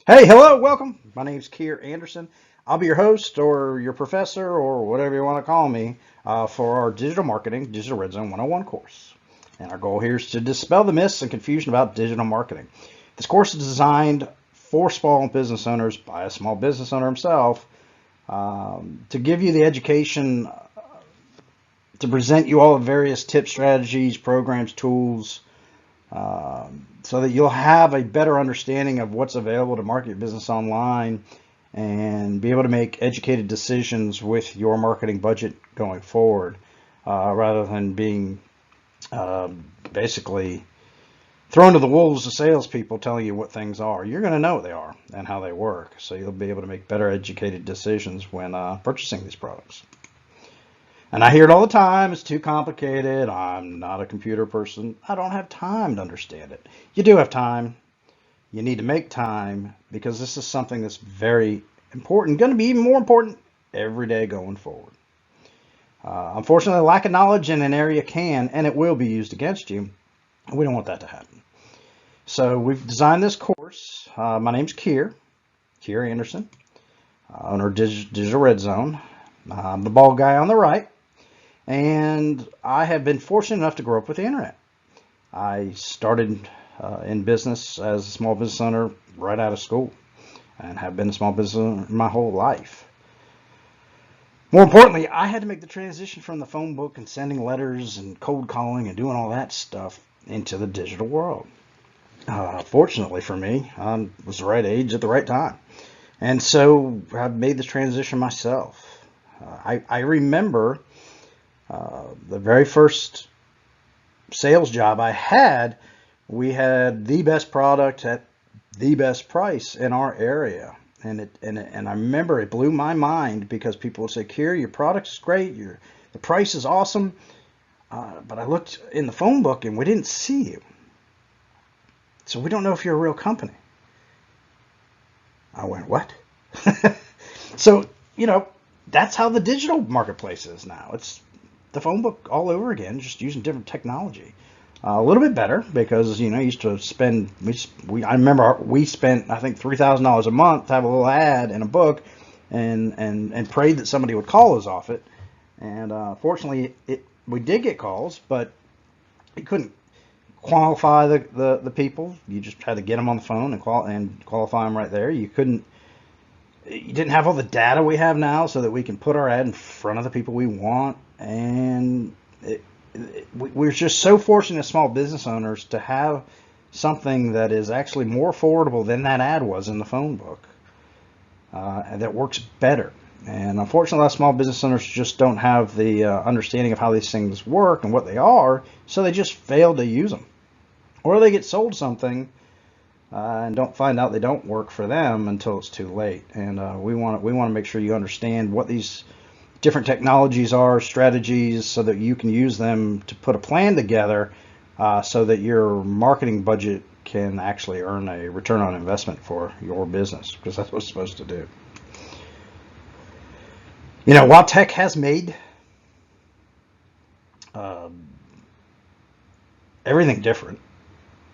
Hey, hello, welcome. My name's Keir Anderson. I'll be your host or your professor or whatever you want to call me for our Digital Marketing Digital Red Zone 101 course. And our goal here is to dispel the myths and confusion about digital marketing. This course is designed for small business owners by a small business owner himself to give you the education to present you all the various tips, strategies, programs, tools, so that you'll have a better understanding of what's available to market your business online and be able to make educated decisions with your marketing budget going forward, rather than being basically thrown to the wolves of salespeople telling you what things are. You're going to know what they are and how they work, so you'll be able to make better educated decisions when purchasing these products. And I hear it all the time, it's too complicated, I'm not a computer person, I don't have time to understand it. You do have time. You need to make time because this is something that's very important, going to be even more important every day going forward. Unfortunately, lack of knowledge in an area can and it will be used against you. And we don't want that to happen. So we've designed this course. My name's Keir Anderson, owner of Digital Red Zone. I'm the bald guy on the right. And I have been fortunate enough to grow up with the internet. I started in business as a small business owner right out of school and have been a small business owner my whole life. More importantly, I had to make the transition from the phone book and sending letters and cold calling and doing all that stuff into the digital world. Fortunately for me, I was the right age at the right time. And so I've made this transition myself. I remember the very first sales job I had, we had the best product at the best price in our area. And I remember it blew my mind because people would say, Keir, your product is great, the price is awesome, but I looked in the phone book and we didn't see you. So we don't know if you're a real company. I went, what? So, that's how the digital marketplace is now. It's the phone book all over again, just using different technology. A little bit better because used to spend. I remember we spent I think $3,000 a month to have a little ad in a book, and prayed that somebody would call us off it. And fortunately, we did get calls, but you couldn't qualify the people. You just had to get them on the phone and qualify them right there. You didn't have all the data we have now so that we can put our ad in front of the people we want. And we're just so fortunate as small business owners to have something that is actually more affordable than that ad was in the phone book, and that works better. And unfortunately, a lot of small business owners just don't have the understanding of how these things work and what they are, so they just fail to use them. Or they get sold something and don't find out they don't work for them until it's too late. And we want to make sure you understand what these different technologies are, strategies, so that you can use them to put a plan together, so that your marketing budget can actually earn a return on investment for your business, because that's what it's supposed to do. While tech has made uh, everything different,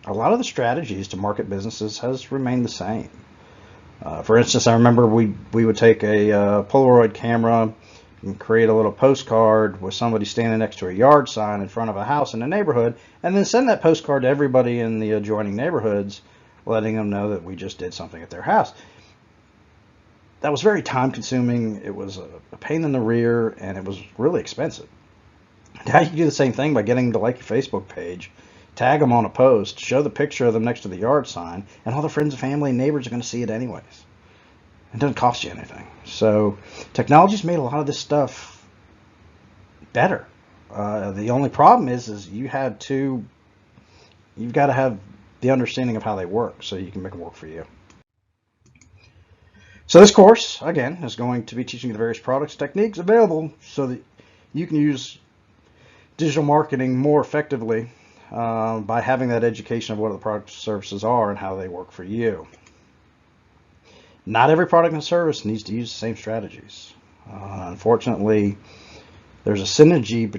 a lot of the strategies to market businesses has remained the same. For instance, I remember we would take a Polaroid camera and create a little postcard with somebody standing next to a yard sign in front of a house in the neighborhood, and then send that postcard to everybody in the adjoining neighborhoods, letting them know that we just did something at their house. That was very time consuming, it was a pain in the rear, and it was really expensive. Now you can do the same thing by getting them to like your Facebook page, tag them on a post, show the picture of them next to the yard sign, and all their friends and family and neighbors are going to see it anyways. It doesn't cost you anything. So technology's made a lot of this stuff better. The only problem is you've got to have the understanding of how they work so you can make them work for you. So this course, again, is going to be teaching you the various products, techniques available so that you can use digital marketing more effectively, by having that education of what the products and services are and how they work for you. Not every product and service needs to use the same strategies. Unfortunately, there's a synergy,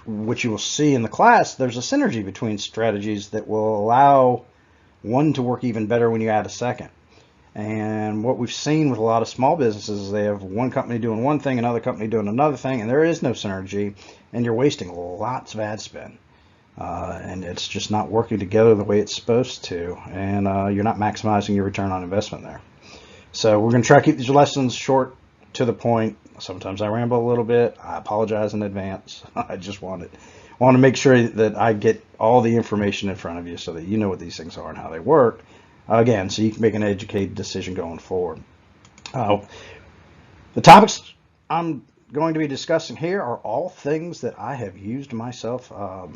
which you will see in the class, there's a synergy between strategies that will allow one to work even better when you add a second. And what we've seen with a lot of small businesses is they have one company doing one thing, another company doing another thing, and there is no synergy, and you're wasting lots of ad spend. And it's just not working together the way it's supposed to, and you're not maximizing your return on investment there. So we're going to try to keep these lessons short, to the point. Sometimes I ramble a little bit. I apologize in advance. I just want to make sure that I get all the information in front of you so that you know what these things are and how they work. Again, so you can make an educated decision going forward. The topics I'm going to be discussing here are all things that I have used myself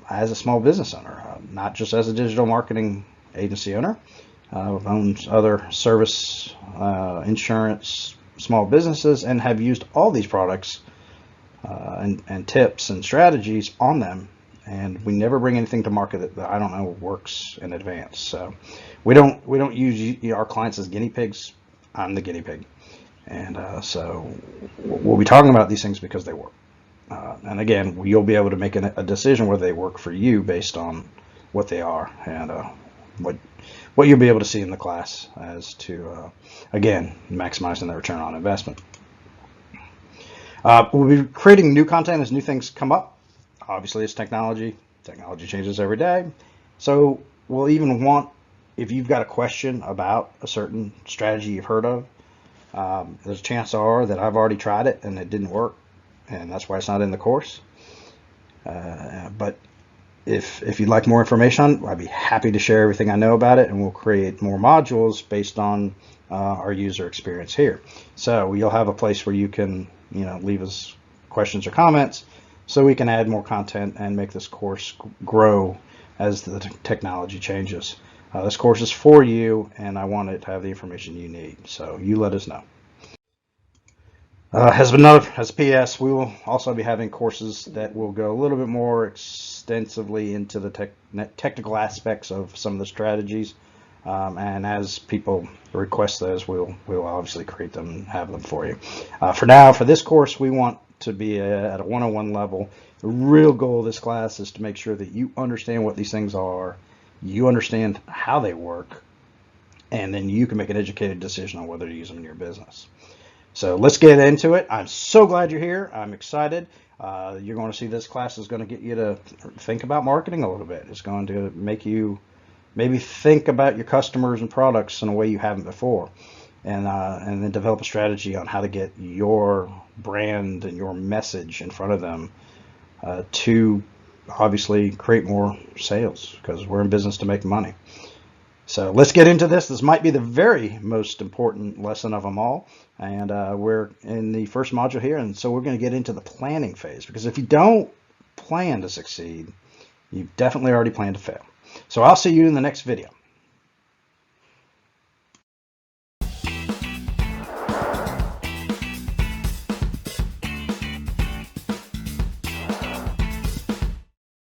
as a small business owner, not just as a digital marketing agency owner. I've owned other service, insurance, small businesses, and have used all these products and tips and strategies on them. And we never bring anything to market that I don't know works in advance. So we don't use our clients as guinea pigs. I'm the guinea pig, and so we'll be talking about these things because they work. And again, you'll be able to make a decision whether they work for you based on what they are and what you'll be able to see in the class as to again maximizing the return on investment. We'll be creating new content as new things come up. Obviously, it's technology. Technology changes every day. So we'll even want, if you've got a question about a certain strategy you've heard of, there's a chance that I've already tried it and it didn't work, and that's why it's not in the course. But if you'd like more information, I'd be happy to share everything I know about it, and we'll create more modules based on our user experience here. So you'll have a place where you can leave us questions or comments, so we can add more content and make this course grow as the technology changes. This course is for you, and I want it to have the information you need, so you let us know. As a PS, we will also be having courses that will go a little bit more extensively into the technical aspects of some of the strategies, and as people request those, we'll obviously create them and have them for you. For now, for this course, we want to be at a 101 level. The real goal of this class is to make sure that you understand what these things are, you understand how they work, and then you can make an educated decision on whether to use them in your business. So let's get into it. I'm so glad you're here. I'm excited. You're going to see this class is going to get you to think about marketing a little bit. It's going to make you maybe think about your customers and products in a way you haven't before, and then develop a strategy on how to get your brand and your message in front of them to obviously create more sales, because we're in business to make money. So let's get into this. This might be the very most important lesson of them all, and we're in the first module here, and so we're going to get into the planning phase, because if you don't plan to succeed, you've definitely already planned to fail. So I'll see you in the next video.